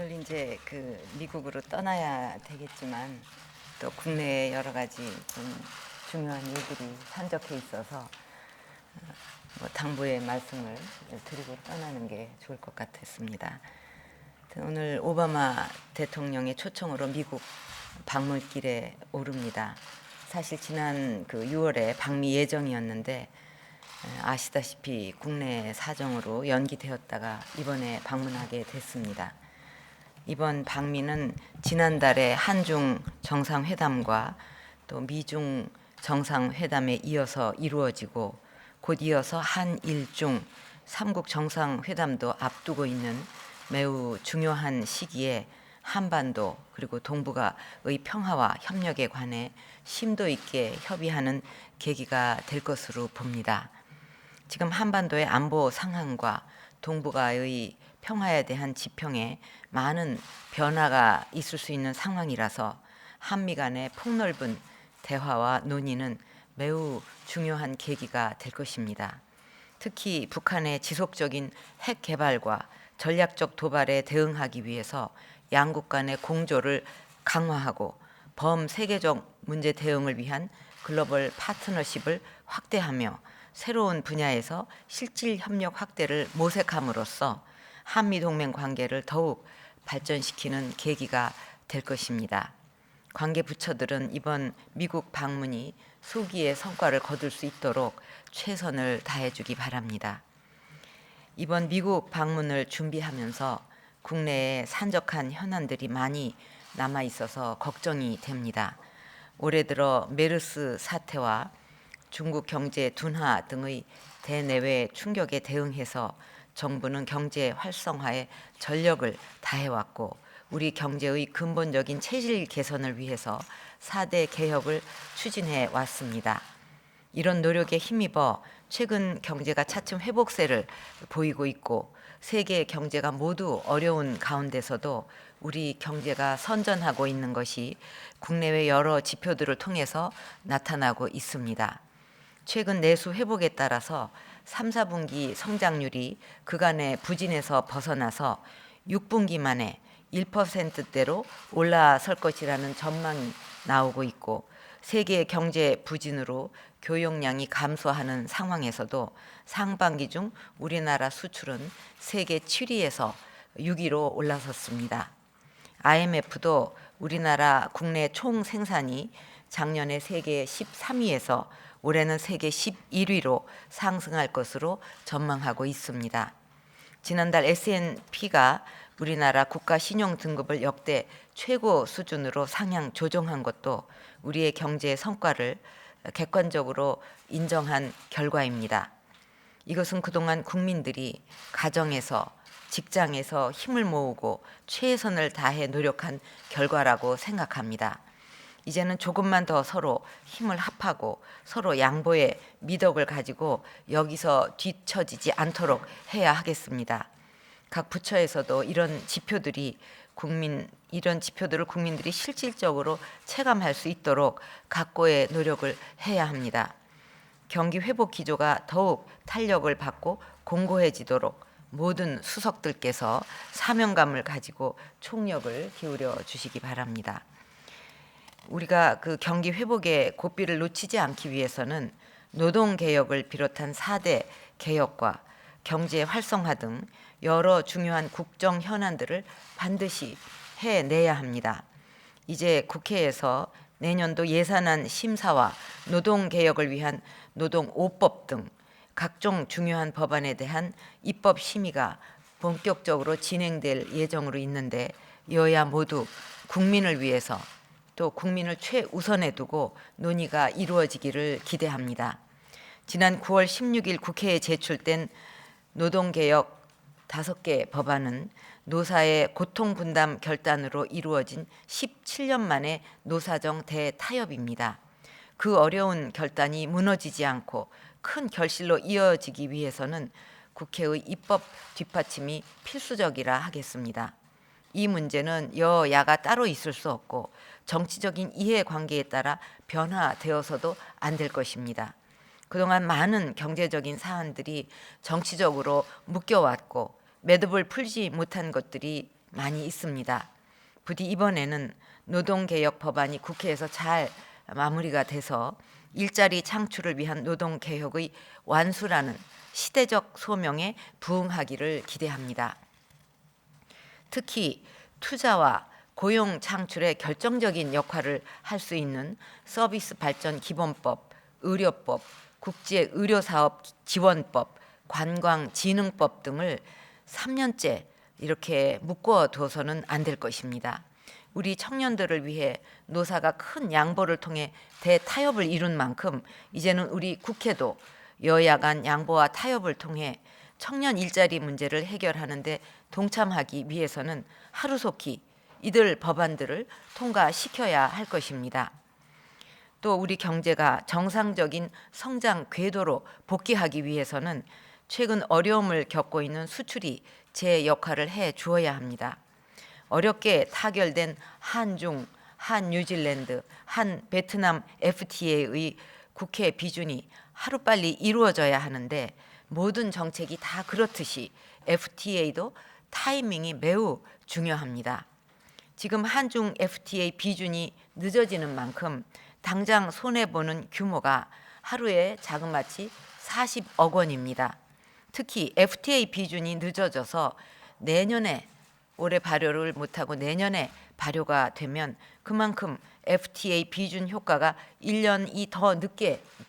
오늘 이제 미국으로 떠나야 되겠지만 또 국내에 여러 가지 좀 중요한 일들이 산적해 있어서 당부의 말씀을 드리고 떠나는 게 좋을 것 같았습니다. 오늘 오바마 대통령의 초청으로 미국 방문길에 오릅니다. 사실 지난 6월에 방미 예정이었는데 아시다시피 국내 사정으로 연기되었다가 이번에 방문하게 됐습니다. 이번 방미는 지난달에 한중 정상회담과 또 미중 정상회담에 이어서 이루어지고 곧 이어서 한일중 3국 정상회담도 앞두고 있는 매우 중요한 시기에 한반도 그리고 동북아의 평화와 협력에 관해 심도 있게 협의하는 계기가 될 것으로 봅니다. 지금 한반도의 안보 상황과 동북아의 평화에 대한 지평에 많은 변화가 있을 수 있는 상황이라서 한미 간의 폭넓은 대화와 논의는 매우 중요한 계기가 될 것입니다. 특히 북한의 지속적인 핵 개발과 전략적 도발에 대응하기 위해서 양국 간의 공조를 강화하고 범세계적 문제 대응을 위한 글로벌 파트너십을 확대하며 새로운 분야에서 실질 협력 확대를 모색함으로써 한미동맹 관계를 더욱 발전시키는 계기가 될 것입니다. 관계 부처들은 이번 미국 방문이 소기의 성과를 거둘 수 있도록 최선을 다해주기 바랍니다. 이번 미국 방문을 준비하면서 국내에 산적한 현안들이 많이 남아 있어서 걱정이 됩니다. 올해 들어 메르스 사태와 중국 경제 둔화 등의 대내외 충격에 대응해서 정부는 경제 활성화에 전력을 다해왔고 우리 경제의 근본적인 체질 개선을 위해서 4대 개혁을 추진해 왔습니다. 이런 노력에 힘입어 최근 경제가 차츰 회복세를 보이고 있고 세계 경제가 모두 어려운 가운데서도 우리 경제가 선전하고 있는 것이 국내외 여러 지표들을 통해서 나타나고 있습니다. 최근 내수 회복에 따라서 3, 4분기 성장률이 그간의 부진에서 벗어나서 6분기 만에 1%대로 올라설 것이라는 전망이 나오고 있고 세계 경제 부진으로 교역량이 감소하는 상황에서도 상반기 중 우리나라 수출은 세계 7위에서 6위로 올라섰습니다. IMF도 우리나라 국내 총 생산이 작년에 세계 13위에서 올해는 세계 11위로 상승할 것으로 전망하고 있습니다. 지난달 S&P가 우리나라 국가 신용 등급을 역대 최고 수준으로 상향 조정한 것도 우리의 경제 성과를 객관적으로 인정한 결과입니다. 이것은 그동안 국민들이 가정에서 직장에서 힘을 모으고 최선을 다해 노력한 결과라고 생각합니다. 이제는 조금만 더 서로 힘을 합하고 서로 양보의 미덕을 가지고 여기서 뒤처지지 않도록 해야 하겠습니다. 각 부처에서도 이런 지표들을 국민들이 실질적으로 체감할 수 있도록 각고의 노력을 해야 합니다. 경기 회복 기조가 더욱 탄력을 받고 공고해지도록 모든 수석들께서 사명감을 가지고 총력을 기울여 주시기 바랍니다. 우리가 경기 회복의 고비를 놓치지 않기 위해서는 노동개혁을 비롯한 4대 개혁과 경제 활성화 등 여러 중요한 국정 현안들을 반드시 해내야 합니다. 이제 국회에서 내년도 예산안 심사와 노동개혁을 위한 노동 5법 등 각종 중요한 법안에 대한 입법 심의가 본격적으로 진행될 예정으로 있는데 여야 모두 국민을 위해서 또 국민을 최우선에 두고 논의가 이루어지기를 기대합니다. 지난 9월 16일 국회에 제출된 노동개혁 5개 법안은 노사의 고통분담 결단으로 이루어진 17년 만의 노사정 대타협입니다. 그 어려운 결단이 무너지지 않고 큰 결실로 이어지기 위해서는 국회의 입법 뒷받침이 필수적이라 하겠습니다. 이 문제는 여야가 따로 있을 수 없고 정치적인 이해관계에 따라 변화되어서도 안 될 것입니다. 그동안 많은 경제적인 사안들이 정치적으로 묶여왔고 매듭을 풀지 못한 것들이 많이 있습니다. 부디 이번에는 노동개혁 법안이 국회에서 잘 마무리가 돼서 일자리 창출을 위한 노동개혁의 완수라는 시대적 소명에 부응하기를 기대합니다. 특히 투자와 고용 창출에 결정적인 역할을 할 수 있는 서비스 발전 기본법, 의료법, 국제의료사업 지원법, 관광진흥법 등을 3년째 이렇게 묶어둬서는 안 될 것입니다. 우리 청년들을 위해 노사가 큰 양보를 통해 대타협을 이룬 만큼 이제는 우리 국회도 여야 간 양보와 타협을 통해 청년 일자리 문제를 해결하는 데 동참하기 위해서는 하루속히 이들 법안들을 통과시켜야 할 것입니다. 또 우리 경제가 정상적인 성장 궤도로 복귀하기 위해서는 최근 어려움을 겪고 있는 수출이 제 역할을 해 주어야 합니다. 어렵게 타결된 한중, 한뉴질랜드, 한베트남 FTA의 국회 비준이 하루빨리 이루어져야 하는데 모든 정책이 다 그렇듯이 FTA도 타이밍이 매우 중요합니다. 지금 한중 FTA 비준이 늦어지는 만큼 당장 손해보는 규모가 하루에 자그마치 40억 원입니다. 특히 FTA 비준이 늦어져서 내년에 올해 발효를 못하고 내년에 발효가 되면 그만큼 FTA 비준 효과가 1년이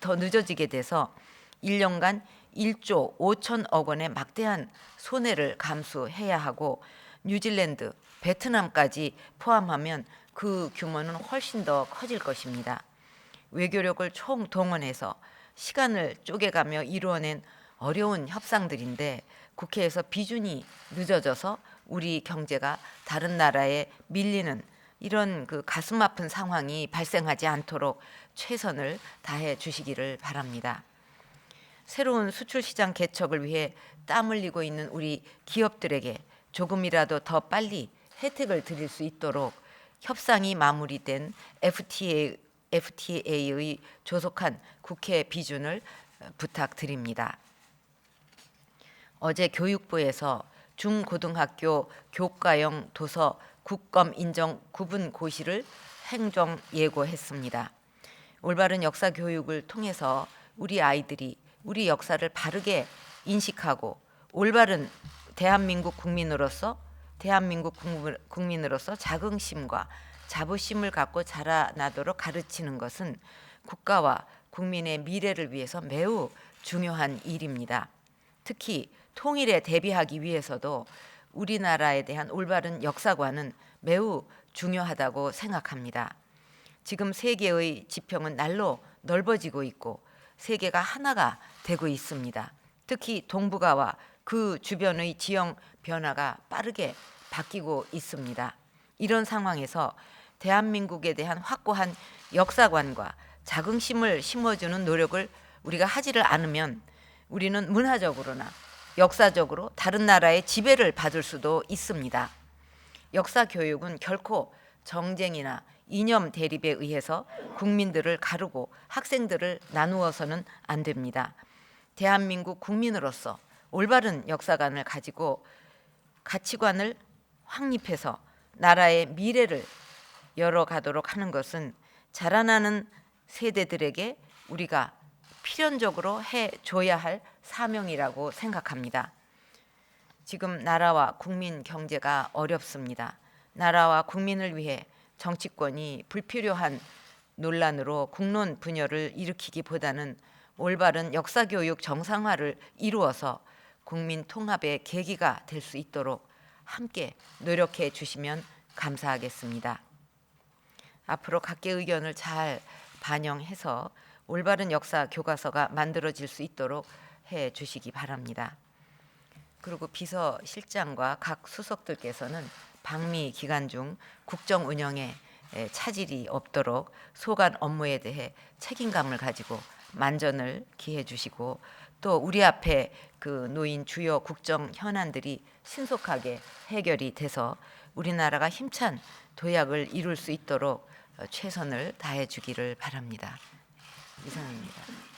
더 늦어지게 돼서 1년간 1조 5천억 원의 막대한 손해를 감수해야 하고 뉴질랜드, 베트남까지 포함하면 그 규모는 훨씬 더 커질 것입니다. 외교력을 총동원해서 시간을 쪼개가며 이루어낸 어려운 협상들인데 국회에서 비준이 늦어져서 우리 경제가 다른 나라에 밀리는 이런 그 가슴 아픈 상황이 발생하지 않도록 최선을 다해 주시기를 바랍니다. 새로운 수출 시장 개척을 위해 땀 흘리고 있는 우리 기업들에게 조금이라도 더 빨리 혜택을 드릴 수 있도록 협상이 마무리된 FTA의 조속한 국회 비준을 부탁드립니다. 어제 교육부에서 중고등학교 교과형 도서 국검 인정 구분 고시를 행정 예고했습니다. 올바른 역사 교육을 통해서 우리 아이들이 우리 역사를 바르게 인식하고 올바른 대한민국 국민으로서 자긍심과 자부심을 갖고 자라나도록 가르치는 것은 국가와 국민의 미래를 위해서 매우 중요한 일입니다. 특히 통일에 대비하기 위해서도 우리나라에 대한 올바른 역사관은 매우 중요하다고 생각합니다. 지금 세계의 지평은 날로 넓어지고 있고 세계가 하나가 되고 있습니다. 특히 동북아와 그 주변의 지형 변화가 빠르게 바뀌고 있습니다. 이런 상황에서 대한민국에 대한 확고한 역사관과 자긍심을 심어주는 노력을 우리가 하지를 않으면 우리는 문화적으로나 역사적으로 다른 나라의 지배를 받을 수도 있습니다. 역사 교육은 결코 정쟁이나 이념 대립에 의해서 국민들을 가르고 학생들을 나누어서는 안 됩니다. 대한민국 국민으로서 올바른 역사관을 가지고 가치관을 확립해서 나라의 미래를 열어가도록 하는 것은 자라나는 세대들에게 우리가 필연적으로 해줘야 할 사명이라고 생각합니다. 지금 나라와 국민 경제가 어렵습니다. 나라와 국민을 위해 정치권이 불필요한 논란으로 국론 분열을 일으키기보다는 올바른 역사교육 정상화를 이루어서 국민 통합의 계기가 될 수 있도록 함께 노력해 주시면 감사하겠습니다. 앞으로 각계 의견을 잘 반영해서 올바른 역사 교과서가 만들어질 수 있도록 해 주시기 바랍니다. 그리고 비서실장과 각 수석들께서는 방미 기간 중 국정 운영에 차질이 없도록 소관 업무에 대해 책임감을 가지고 만전을 기해 주시고 또 우리 앞에 그 놓인 주요 국정 현안들이 신속하게 해결이 돼서 우리나라가 힘찬 도약을 이룰 수 있도록 최선을 다해 주기를 바랍니다. 이상입니다.